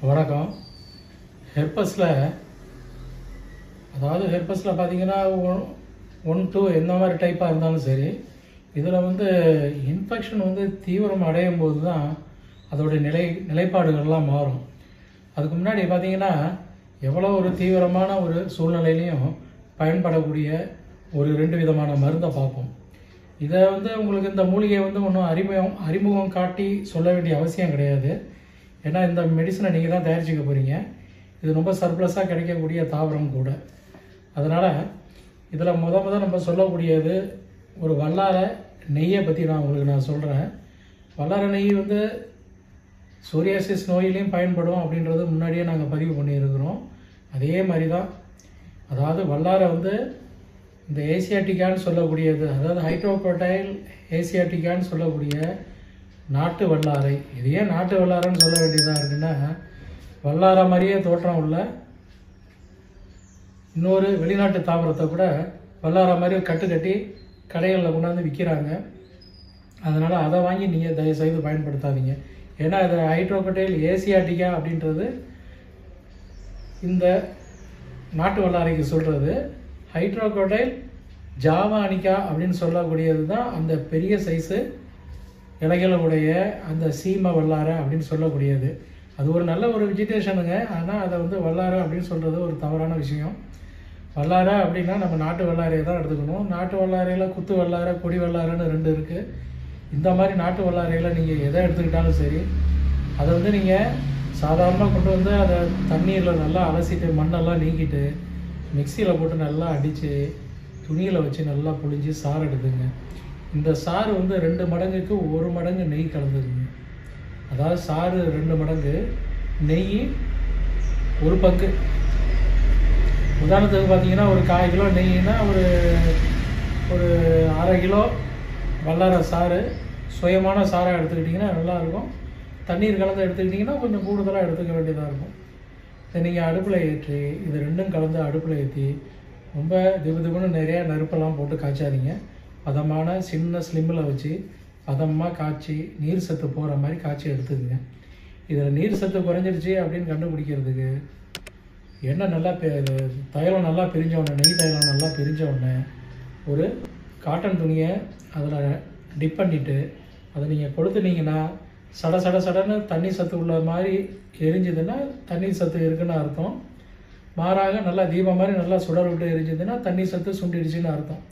வணக்கம். ஹெர்பஸில் பார்த்தீங்கன்னா 1, 2 எந்த மாதிரி டைப்பாக இருந்தாலும் சரி, இதில் இன்ஃபெக்ஷன் தீவிரம் அடையும் போது தான் அதோடைய நிலைப்பாடுகள்லாம் மாறும். அதுக்கு முன்னாடி பார்த்தீங்கன்னா எவ்வளோ ஒரு தீவிரமான ஒரு சூழ்நிலையிலையும் பயன்படக்கூடிய ஒரு 2 விதமான மருந்தை பார்ப்போம். இதை உங்களுக்கு இந்த மூலிகையை ஒன்றும் அறிமுகம் காட்டி சொல்ல வேண்டிய அவசியம் கிடையாது. ஏன்னா இந்த மெடிசனை நீங்கள் தான் தயாரிச்சுக்க போகிறீங்க. இது ரொம்ப சர்ப்ளஸாக கிடைக்கக்கூடிய தாவரம் கூட. அதனால் இதில் முதல் நம்ம சொல்லக்கூடியது ஒரு வல்லார நெய்யை பற்றி நான் சொல்கிறேன். வல்லார நெய் சோரியாசிஸ் நோயிலையும் பயன்படும் அப்படின்றது முன்னாடியே நாங்கள் பதிவு பண்ணியிருக்கிறோம். அதே மாதிரி தான், அதாவது வல்லார இந்த ஏசியாட்டிக்கான்னு சொல்லக்கூடியது, அதாவது ஹைட்ரோக்ரோட்டைல் ஏசியாட்டிக்கான்னு சொல்லக்கூடிய நாட்டு வல்லாரை. இது ஏன் நாட்டு வல்லாரன்னு சொல்ல வேண்டியதாக இருக்குன்னா, வல்லார மாதிரியே தோற்றம் உள்ள இன்னொரு வெளிநாட்டு தாவரத்தை கூட வல்லார மாதிரி கட்டி கடைகளில் கொண்டாந்து விற்கிறாங்க. அதனால் அதை வாங்கி நீங்கள் தயவுசெய்து பயன்படுத்தாதீங்க. ஏன்னா இது ஹைட்ரோக்ரோட்டைல் ஏசியாட்டிக்கா அப்படின்றது இந்த நாட்டு வல்லாரைக்கு சொல்கிறது. ஹைட்ரோக்ரோட்டைல் ஜாவானிக்கா அப்படின்னு சொல்லக்கூடியது தான் அந்த பெரிய சைஸு இலைகளுடைய அந்த சீம வல்லார அப்படின்னு சொல்லக்கூடியது. அது ஒரு நல்ல ஒரு வெஜிடேஷனுங்க. ஆனால் அதை வல்லார அப்படின்னு சொல்கிறது ஒரு தவறான விஷயம். வல்லார அப்படின்னா நம்ம நாட்டு வல்லாரையை தான் எடுத்துக்கணும். நாட்டு வல்லாரையில் குத்து வல்லார, கொடி வல்லாரன்னு 2 இருக்குது. இந்த மாதிரி நாட்டு வல்லாரையில் நீங்கள் எதை எடுத்துக்கிட்டாலும் சரி, அதை நீங்கள் சாதாரணமாக கொண்டு அதை தண்ணீரில் நல்லா அலசிட்டு மண்ணெல்லாம் நீக்கிட்டு மிக்சியில் போட்டு நல்லா அடித்து துணியில் வச்சு நல்லா புழிஞ்சு சாறு எடுத்துங்க. இந்த சாறு 2 மடங்குக்கு 1 மடங்கு நெய் கலந்துக்குங்க. அதாவது சாறு 2 மடங்கு, நெய் 1 பங்கு. உதாரணத்துக்கு பார்த்தீங்கன்னா ஒரு 1/4 கிலோ நெய்னா ஒரு 1/2 கிலோ வல்லார சாறு சுயமான சாராக எடுத்துக்கிட்டிங்கன்னா நல்லாயிருக்கும். தண்ணீர் கலந்து எடுத்துக்கிட்டிங்கன்னா கொஞ்சம் கூடுதலாக எடுத்துக்க வேண்டியதாக இருக்கும். இதை நீங்கள் அடுப்பில் ஏற்றி இது 2ம் கலந்து அடுப்பில் ஏற்றி ரொம்ப திபுன்னு நிறையா நெருப்பெல்லாம் போட்டு காய்ச்சாதீங்க. பதமான சின்ன ஸ்லிம்மில் வச்சு பதமாக காய்ச்சி நீர் சத்து போகிற மாதிரி காய்ச்சி எடுத்துக்குங்க. இதில் நீர் சத்து குறைஞ்சிருச்சு அப்படின்னு கண்டுபிடிக்கிறதுக்கு எண்ணெய் நல்லா தைலம் நல்லா பிரிஞ்ச உடனே, நெய் தைலம் நல்லா பிரிஞ்ச உடனே ஒரு காட்டன் துணியை அதில் டிப் பண்ணிவிட்டு அதை நீங்கள் கொளுத்துனீங்கன்னா சடன்னு தண்ணி சத்து உள்ள மாதிரி எரிஞ்சுதுன்னா தண்ணீர் சத்து இருக்குன்னு அர்த்தம். மாறாக நல்லா தீபம் மாதிரி நல்லா சுடர் விட்டு எரிஞ்சுதுன்னா தண்ணி சத்து சுண்டிடுச்சுன்னு அர்த்தம்.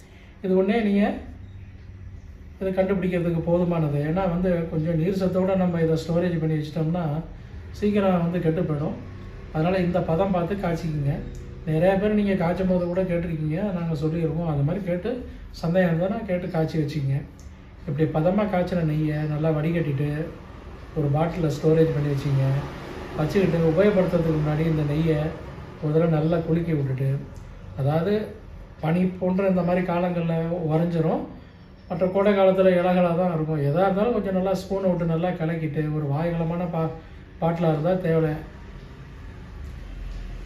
இது ஒன்றே நீங்கள் இதை கண்டுபிடிக்கிறதுக்கு போதுமானது. ஏன்னா கொஞ்சம் நீர் சத்தோடு நம்ம இதை ஸ்டோரேஜ் பண்ணி வச்சிட்டோம்னா சீக்கிரம் கெட்டு போயிடும். அதனால் இந்த பதம் பார்த்து காய்ச்சிக்கிங்க. நிறையா பேர் நீங்கள் காய்ச்சும் போது கூட கேட்டிருக்கீங்க, நாங்கள் சொல்லியிருக்கோம். அது மாதிரி கேட்டு சந்தேகம் இருந்தால் நான் கேட்டு காய்ச்சி வச்சுக்கிங்க. இப்படி பதமாக காய்ச்சின நெய்யை நல்லா வடிகட்டிட்டு ஒரு பாட்டிலில் ஸ்டோரேஜ் பண்ணி வச்சுக்கிட்டு உபயோகப்படுத்துறதுக்கு முன்னாடி இந்த நெய்யை ஒரு தடவை நல்லா குலுக்கி விட்டுட்டு, அதாவது பனி போன்ற இந்த மாதிரி காலங்களில் உறைஞ்சிரும், மற்ற கோடை காலத்தில் இலகலாக தான் இருக்கும். எதாக இருந்தாலும் கொஞ்சம் நல்லா ஸ்பூனை விட்டு நல்லா கலக்கிட்டு ஒரு வாய்கலமான பாட்டிலாக இருந்தால் தேவை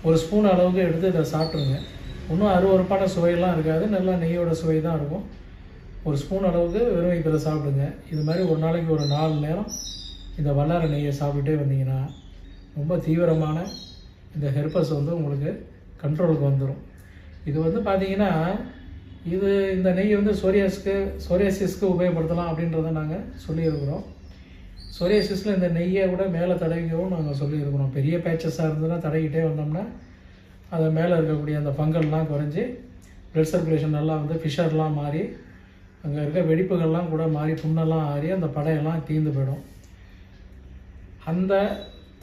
1 ஸ்பூன் அளவுக்கு எடுத்து இதை சாப்பிட்ருங்க. இன்னும் அருவருப்பான சுவையெல்லாம் இருக்காது, நல்லா நெய்யோட சுவை தான் இருக்கும். 1 ஸ்பூன் அளவுக்கு வெறும் வயிற்றில் சாப்பிடுங்க. இது மாதிரி ஒரு நாளைக்கு ஒரு 4 நேரம் இந்த வல்லார நெய்யை சாப்பிட்டுட்டே வந்தீங்கன்னா ரொம்ப தீவிரமான இந்த ஹெர்பஸ் உங்களுக்கு கண்ட்ரோலுக்கு வந்துடும். இது பார்த்தீங்கன்னா இந்த நெய் சோரியாசிஸ்க்கு உபயோகப்படுத்தலாம் அப்படின்றத நாங்கள் சொல்லியிருக்கிறோம். சோரியாசிஸில் இந்த நெய்யை கூட மேலே தடவிக்கவும் நாங்கள் சொல்லியிருக்கிறோம். பெரிய பேச்சஸாக இருந்ததுன்னா தடவிக்கிட்டே வந்தோம்னா அதை மேலே இருக்கக்கூடிய அந்த ஃபங்கல்லாம் குறைஞ்சி பிளட் சர்க்குலேஷன் நல்லா ஃபிஷர்லாம் மாறி அங்கே இருக்க வெடிப்புகள்லாம் கூட மாறி புண்ணெல்லாம் ஆறி அந்த படையெல்லாம் தீர்ந்து போயிடும். அந்த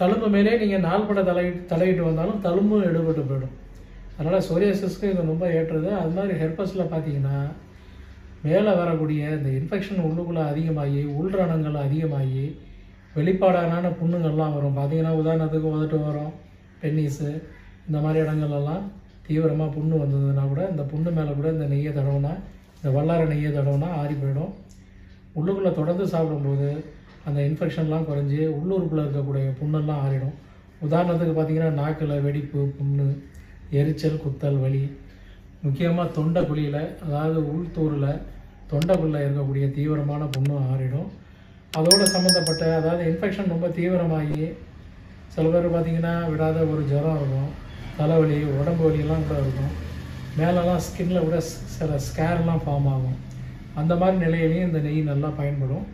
தழும்பு மேலே நீங்கள் நாள்பட தடவிட்டு வந்தாலும் தழும்பும் எடுபட்டு போயிடும். அதனால் சோரியாசிஸ்க்கு இது ரொம்ப ஏற்றது. அது மாதிரி ஹெர்பஸில் பார்த்தீங்கன்னா மேலே வரக்கூடிய இந்த இன்ஃபெக்ஷன் உள்ளுக்குள்ளே அதிகமாகி உள்ரணங்கள் அதிகமாகி வெளிப்பாடான புண்ணுங்கள்லாம் வரும். பார்த்தீங்கன்னா உதாரணத்துக்கு உதட்டு வரும், பென்னிஸு, இந்த மாதிரி இடங்கள்லாம் தீவிரமாக புண்ணு வந்ததுன்னா கூட இந்த புண்ணு மேலே கூட இந்த நெய்யை தடவுனா, இந்த வல்லார நெய்யை தடவுனா ஆறி போயிடும். உள்ளுக்குள்ளே தொடர்ந்து சாப்பிடும்போது அந்த இன்ஃபெக்ஷன்லாம் குறைஞ்சி உள்ளூருக்குள்ளே இருக்கக்கூடிய புண்ணெல்லாம் ஆறிடும். உதாரணத்துக்கு பார்த்திங்கன்னா நாக்கில் வெடிப்பு, புண்ணு, எரிச்சல், குத்தல், வலி, முக்கியமாக தொண்டை குழியில், அதாவது உள்தூரில் தொண்டைக்குள்ளே இருக்கக்கூடிய தீவிரமான புண்ணும் ஆறிடும். அதோடு சம்மந்தப்பட்ட, அதாவது இன்ஃபெக்ஷன் ரொம்ப தீவிரமாகி சில பேர் பார்த்திங்கன்னா விடாத ஒரு ஜுரம் இருக்கும், தலைவலி, உடம்பு வலியெல்லாம் கூட இருக்கும், மேலெல்லாம் ஸ்கின்னில் கூட சில ஸ்கேர்லாம் ஃபார்ம் ஆகும். அந்த மாதிரி நிலையிலையும் இந்த நெய் நல்லா பயன்படும்.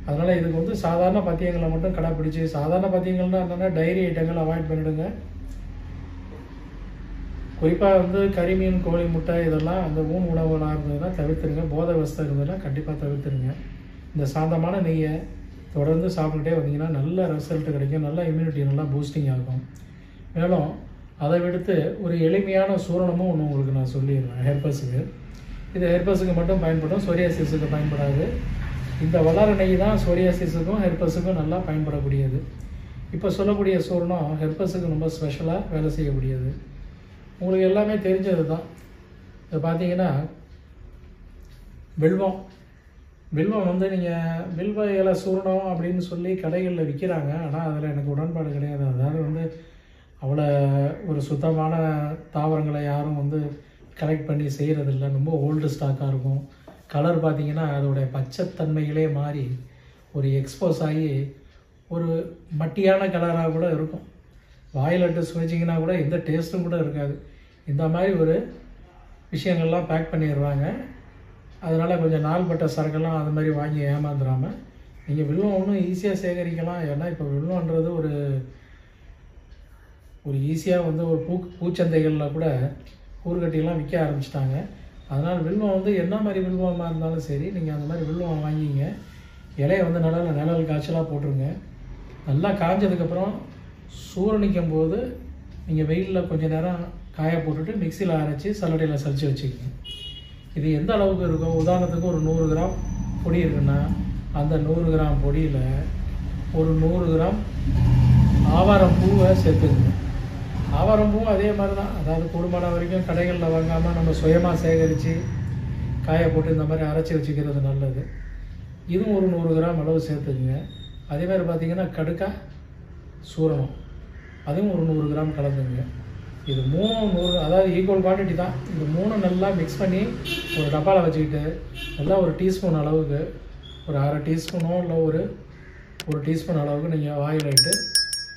அதனால் இதுக்கு வந்து சாதாரண பத்தியங்களை மட்டும் கடைப்பிடிச்சி, சாதாரண பத்தியங்கள்னால் என்னென்னா டைரி ஐட்டங்கள் அவாய்ட் பண்ணிவிடுங்க. குறிப்பாக வந்து கறி, மீன், கோழி, முட்டை இதெல்லாம் அந்த ஊன் உணவுகளாக இருந்ததுன்னா தவிர்த்துருங்க. போதை வஸ்து இருந்ததுன்னா கண்டிப்பாக தவிர்த்துருங்க. இந்த சாந்தமான நெய்யை தொடர்ந்து சாப்பிட்டுக்கிட்டே வந்தீங்கன்னா நல்ல ரிசல்ட் கிடைக்கும், நல்ல இம்யூனிட்டி நல்லா பூஸ்டிங் ஆகும். மேலும் அதை விடுத்து ஒரு எளிமையான சூரணமும் ஒன்று உங்களுக்கு நான் சொல்லிடுறேன். ஹெர்பஸுக்கு இது ஹெர்பஸுக்கு மட்டும் பயன்படும், சொரியாசிஸுக்கு பயன்படாது. இந்த வளர நெய் தான் சொரியாசிஸுக்கும் ஹெர்பஸுக்கும் நல்லா பயன்படக்கூடியது. இப்போ சொல்லக்கூடிய சூரணம் ஹெர்பஸுக்கு ரொம்ப ஸ்பெஷலாக வேலை செய்யக்கூடியது. உங்களுக்கு எல்லாமே தெரிஞ்சது தான். இப்போ பார்த்தீங்கன்னா வில்வம் வந்து நீங்கள் வில்வ இலை சூரணம் அப்படின்னு சொல்லி கடைகளில் விற்கிறாங்க. ஆனால் அதில் எனக்கு உடன்பாடு கிடையாது. அதாவது வந்து அவ்வளோ ஒரு சுத்தமான தாவரங்களை யாரும் வந்து கலெக்ட் பண்ணி செய்கிறதில்ல. ரொம்ப ஓல்டு ஸ்டாக்காக இருக்கும். கலர் பார்த்திங்கன்னா அதோடைய பச்சைத்தன்மைகளே மாறி ஒரு எக்ஸ்போஸ் ஆகி ஒரு மட்டியான கலராக கூட இருக்கும். வாயில் இட்டு சுவைச்சிங்கன்னா கூட எந்த டேஸ்ட்டும் கூட இருக்காது. இந்த மாதிரி ஒரு விஷயங்கள்லாம் பேக் பண்ணிடுறாங்க. அதனால் கொஞ்சம் நாள்பட்ட சரக்கெல்லாம் அது மாதிரி வாங்கி ஏமாந்துடாமல் நீங்கள் வில்வம் ஒன்றும் ஈஸியாக சேகரிக்கலாம். ஏன்னா இப்போ வில்வம்ன்றது ஒரு ஈஸியாக வந்து ஒரு பூச்சந்தைகளில் கூட ஊர்கட்டியெல்லாம் விற்க ஆரம்பிச்சிட்டாங்க. அதனால் வில்வம் வந்து என்ன மாதிரி வில்வமாக இருந்தாலும் சரி, நீங்கள் அந்த மாதிரி வில்வம் வாங்கிங்க. இலையை வந்து நல்லா நிழல் காய்ச்சலாக போட்டுருங்க. நல்லா காய்ஞ்சதுக்கப்புறம் சூரணிக்கும் போது நீங்கள் வெயிலில் கொஞ்சம் நேரம் காய போட்டுட்டு மிக்சியில் அரைச்சி சல்லடையில் சலிச்சு வச்சுக்கோங்க. இது எந்த அளவுக்கு இருக்கும், உதாரணத்துக்கு ஒரு 100 கிராம் பொடி இருக்குன்னா அந்த 100 கிராம் பொடியில் ஒரு 100 கிராம் ஆவாரம் பூவை சேர்த்துக்குங்க. ஆவாரம் பூவும் அதே மாதிரி தான். அதாவது கூடுமான வரைக்கும் கடைகளில் வாங்காமல் நம்ம சுயமாக சேகரித்து காய போட்டு இந்த மாதிரி அரைச்சி வச்சுக்கிறது நல்லது. இதுவும் ஒரு 100 கிராம் அளவு சேர்த்துக்குங்க. அதேமாதிரி பார்த்திங்கன்னா கடுக்காய் சூரணம் அதுவும் ஒரு 100 கிராம் கலந்துங்க. இது 3 அதாவது ஈக்குவல் குவான்டிட்டி தான். இது 3 நல்லா மிக்ஸ் பண்ணி ஒரு டப்பாவில் வச்சுக்கிட்டு நல்லா ஒரு டீஸ்பூன் அளவுக்கு, ஒரு அரை டீஸ்பூனோ இல்லை ஒரு டீஸ்பூன் அளவுக்கு நீங்கள் வாயில் இட்டு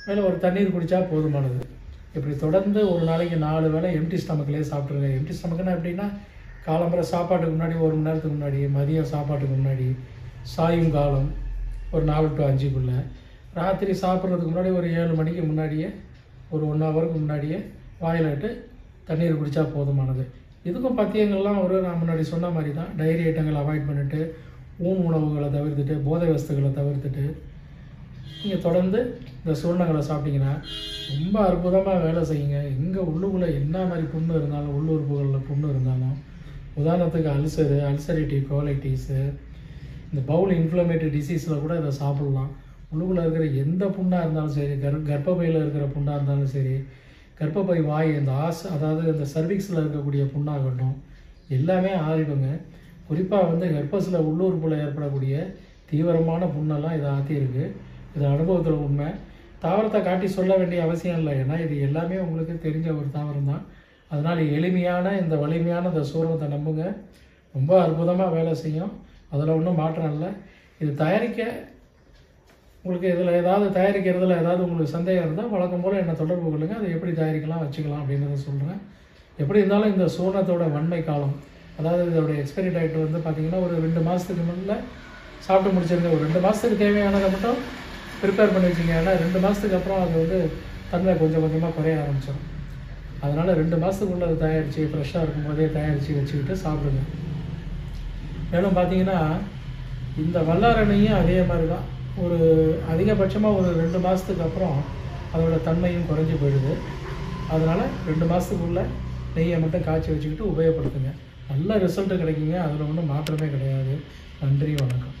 மேலே ஒரு தண்ணீர் குடித்தா போதுமானது. இப்படி தொடர்ந்து ஒரு நாளைக்கு 4 வேளை எம்டி ஸ்டமக்கிலே சாப்பிட்ருங்க. எம்டி ஸ்டமக்குன்னா எப்படின்னா காலம்பரை சாப்பாட்டுக்கு முன்னாடி 1 மணி நேரத்துக்கு முன்னாடி, மதியம் சாப்பாட்டுக்கு முன்னாடி, சாயும் காலம் ஒரு 4 to 5க்குள்ளே, ராத்திரி சாப்பிட்றதுக்கு முன்னாடி ஒரு 7 மணிக்கு முன்னாடியே ஒரு 1 ஹவருக்கு முன்னாடியே வாயில் இட்டு தண்ணீர் குடித்தா போதுமானது. இதுக்கும் பத்தியங்கள்லாம் நான் முன்னாடி சொன்ன மாதிரி தான். டைரி ஐட்டங்களை அவாய்ட் பண்ணிவிட்டு, ஊன் உணவுகளை தவிர்த்துட்டு, போதை வஸ்துகளை தவிர்த்துட்டு நீங்கள் தொடர்ந்து இந்த சூரணங்களை சாப்பிட்டீங்கன்னா ரொம்ப அற்புதமாக வேலை செய்யுங்க. எங்கே உள்ளுக்குள்ளே என்ன மாதிரி புண்ணு இருந்தாலும், உள்ளுறுப்புகளில் புண்ணு இருந்தாலும், உதாரணத்துக்கு அல்சரேட்டிவ் கோலைட்டிஸு, இந்த பவுல் இன்ஃப்ளமேட்டரி டிசீஸில் கூட இதை சாப்பிட்லாம். உள்ளுக்குள்ளே இருக்கிற எந்த புண்ணாக இருந்தாலும் சரி, கர்ப்பப்பையில் இருக்கிற புண்ணாக இருந்தாலும் சரி, கர்ப்பப்பை வாய் இந்த அதாவது இந்த சர்விக்ஸில் இருக்கக்கூடிய புண்ணாகட்டும் எல்லாமே ஆறிடுங்க. குறிப்பாக வந்து ஹெர்பஸில் உள்ளுறுப்பில் ஏற்படக்கூடிய தீவிரமான புண்ணெல்லாம் இதை ஆற்றியிருக்கு. இது அனுபவத்தில் உண்மை. தாவரத்தை காட்டி சொல்ல வேண்டிய அவசியம் இல்லை. ஏன்னா இது எல்லாமே உங்களுக்கு தெரிஞ்ச ஒரு தாவரம் தான். அதனால் எளிமையான இந்த வலிமையான இந்த சூரணத்தை நம்புங்க. ரொம்ப அற்புதமாக வேலை செய்யும். அதில் ஒன்றும் மாற்றம் இல்லை. இது தயாரிக்க உங்களுக்கு இதில் தயாரிக்கிறதுல ஏதாவது உங்களுக்கு சந்தேகம் இருந்தால் வழக்கம் போல் என்னை தொடர்பு கொள்ளுங்கள். அதை எப்படி தயாரிக்கலாம் வச்சுக்கலாம் அப்படின்றத சொல்கிறேன். எப்படி இருந்தாலும் இந்த சூரணத்தோட வன்மை காலம், அதாவது இதோட எக்ஸ்பைரி டேட் வந்து பார்த்திங்கன்னா ஒரு 2 மாதத்துக்கு முன்னே சாப்பிட்டு முடிச்சிருங்க. ஒரு 2 மாதத்துக்கு தேவையானதை மட்டும் ப்ரிப்பேர் பண்ணி வச்சுங்க. ஏன்னா 2 மாதத்துக்கு அப்புறம் அது வந்து தன்மை கொஞ்சம் கொஞ்சமாக குறைய ஆரம்பிச்சிடும். அதனால் 2 மாதத்துக்குள்ளே அதை தயாரித்து ஃப்ரெஷ்ஷாக இருக்கும்போதே தயாரித்து வச்சுக்கிட்டு சாப்பிடுங்க. மேலும் பார்த்திங்கன்னா இந்த வல்லாரணையும் அதே மாதிரி தான். ஒரு அதிகபட்சமாக ஒரு 2 மாதத்துக்கு அப்புறம் அதோட தன்மையும் குறைஞ்சி போயிடுது. அதனால் 2 மாதத்துக்குள்ளே நெய்யை மட்டும் காய்ச்சி வச்சுக்கிட்டு உபயோகப்படுத்துங்க. நல்ல ரிசல்ட்டு கிடைக்குங்க. அதில் ஒன்றும் மாற்றமே கிடையாது. நன்றி, வணக்கம்.